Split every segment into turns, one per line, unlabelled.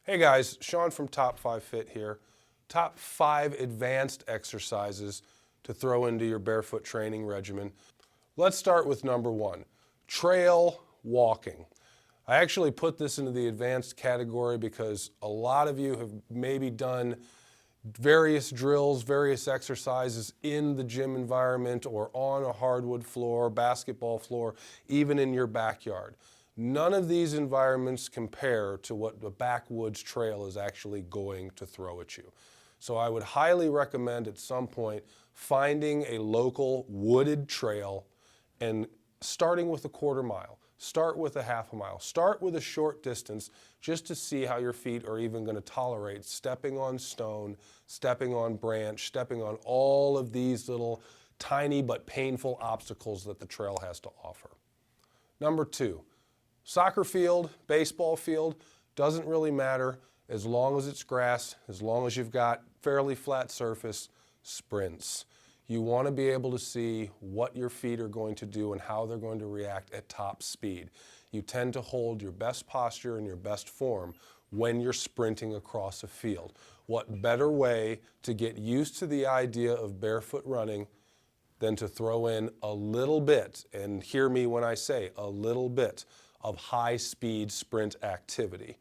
Hey guys, Sean from Top 5 Fit here. Top 5 advanced exercises to throw into your barefoot training regimen. Let's start with number 1, trail walking. I actually put this into the advanced category because a lot of you have maybe done various drills, various exercises in the gym environment or on a hardwood floor, basketball floor, even in your backyard. None of these environments compare to what the backwoods trail is actually going to throw at you. So I would highly recommend at some point finding a local wooded trail and starting with a quarter mile. Start with a half a mile. Start with a short distance just to see how your feet are even going to tolerate stepping on stone, stepping on branch, stepping on all of these little tiny but painful obstacles that the trail has to offer. Number 2, soccer field, baseball field, doesn't really matter as long as it's grass, as long as you've got fairly flat surface, sprints. You want to be able to see what your feet are going to do and how they're going to react at top speed. You tend to hold your best posture and your best form when you're sprinting across a field. What better way to get used to the idea of barefoot running than to throw in a little bit, and hear me when I say a little bit, of high-speed sprint activity.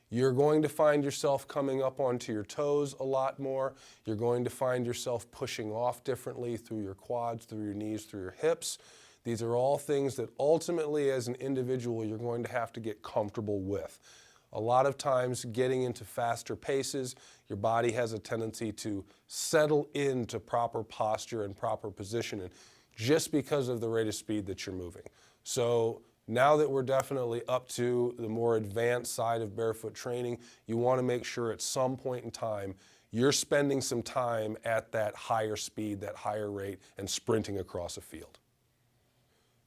You're going to find yourself coming up onto your toes a lot more. You're going to find yourself pushing off differently through your quads, through your knees, through your hips. These are all things that ultimately as an individual you're going to have to get comfortable with. A lot of times getting into faster paces, your body has a tendency to settle into proper posture and proper positioning just because of the rate of speed that you're moving. So now that we're definitely up to the more advanced side of barefoot training, you want to make sure at some point in time you're spending some time at that higher speed, that higher rate, and sprinting across a field.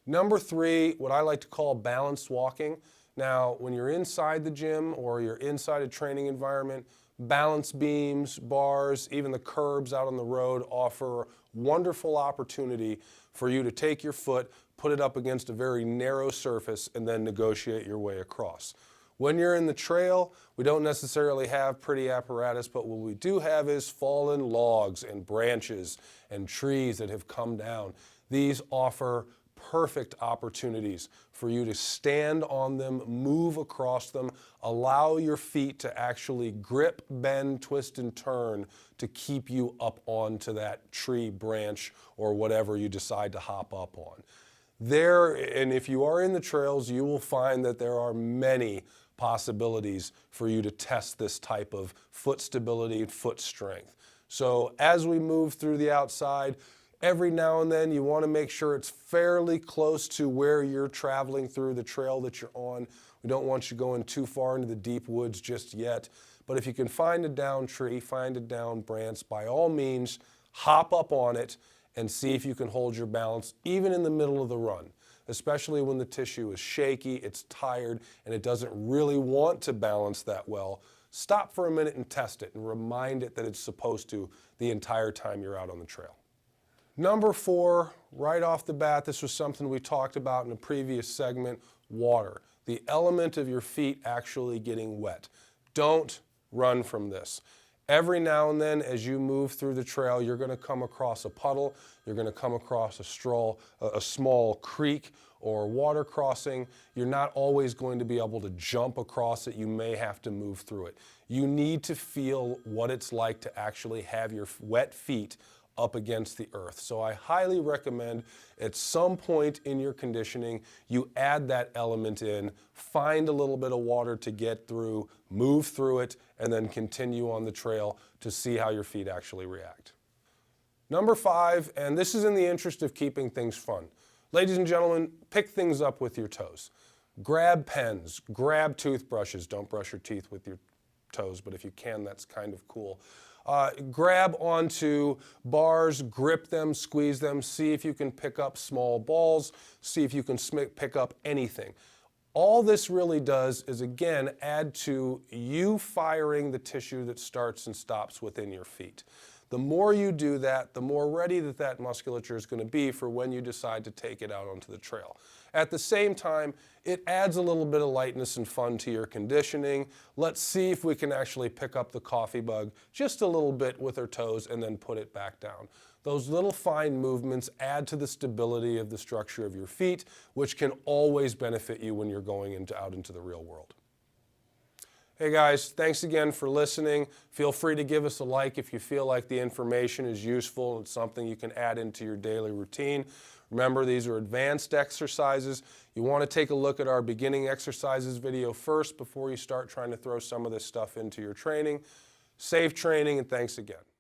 Number 3, what I like to call balanced walking. Now, when you're inside the gym or you're inside a training environment, balance beams, bars, even the curbs out on the road offer wonderful opportunity for you to take your foot, put it up against a very narrow surface, and then negotiate your way across. When you're in the trail, we don't necessarily have pretty apparatus, but what we do have is fallen logs and branches and trees that have come down. These offer perfect opportunities for you to stand on them, move across them, allow your feet to actually grip, bend, twist, and turn to keep you up onto that tree, branch, or whatever you decide to hop up on. And if you are in the trails, you will find that there are many possibilities for you to test this type of foot stability and foot strength. So as we move through the outside, every now and then you want to make sure it's fairly close to where you're traveling through the trail that you're on. We don't want you going too far into the deep woods just yet. But if you can find a down tree, find a down branch, by all means, hop up on it and see if you can hold your balance even in the middle of the run, especially when the tissue is shaky, it's tired, and it doesn't really want to balance that well. Stop for a minute and test it and remind it that it's supposed to the entire time you're out on the trail. Number 4, right off the bat, this was something we talked about in a previous segment, water. The element of your feet actually getting wet. Don't run from this. Every now and then as you move through the trail, you're going to come across a puddle, you're going to come across a small creek or water crossing. You're not always going to be able to jump across it. You may have to move through it. You need to feel what it's like to actually have your wet feet up against the earth. So I highly recommend at some point in your conditioning, you add that element in, find a little bit of water to get through, move through it, and then continue on the trail to see how your feet actually react. Number 5, and this is in the interest of keeping things fun. Ladies and gentlemen, pick things up with your toes. Grab pens, grab toothbrushes. Don't brush your teeth with your toes, but if you can, that's kind of cool. Grab onto bars, grip them, squeeze them, see if you can pick up small balls, see if you can pick up anything. All this really does is, again, add to you firing the tissue that starts and stops within your feet. The more you do that, the more ready that musculature is going to be for when you decide to take it out onto the trail. At the same time, it adds a little bit of lightness and fun to your conditioning. Let's see if we can actually pick up the coffee bug just a little bit with our toes and then put it back down. Those little fine movements add to the stability of the structure of your feet, which can always benefit you when you're going out into the real world. Hey guys, thanks again for listening. Feel free to give us a like if you feel like the information is useful and something you can add into your daily routine. Remember, these are advanced exercises. You want to take a look at our beginning exercises video first before you start trying to throw some of this stuff into your training. Safe training, and thanks again.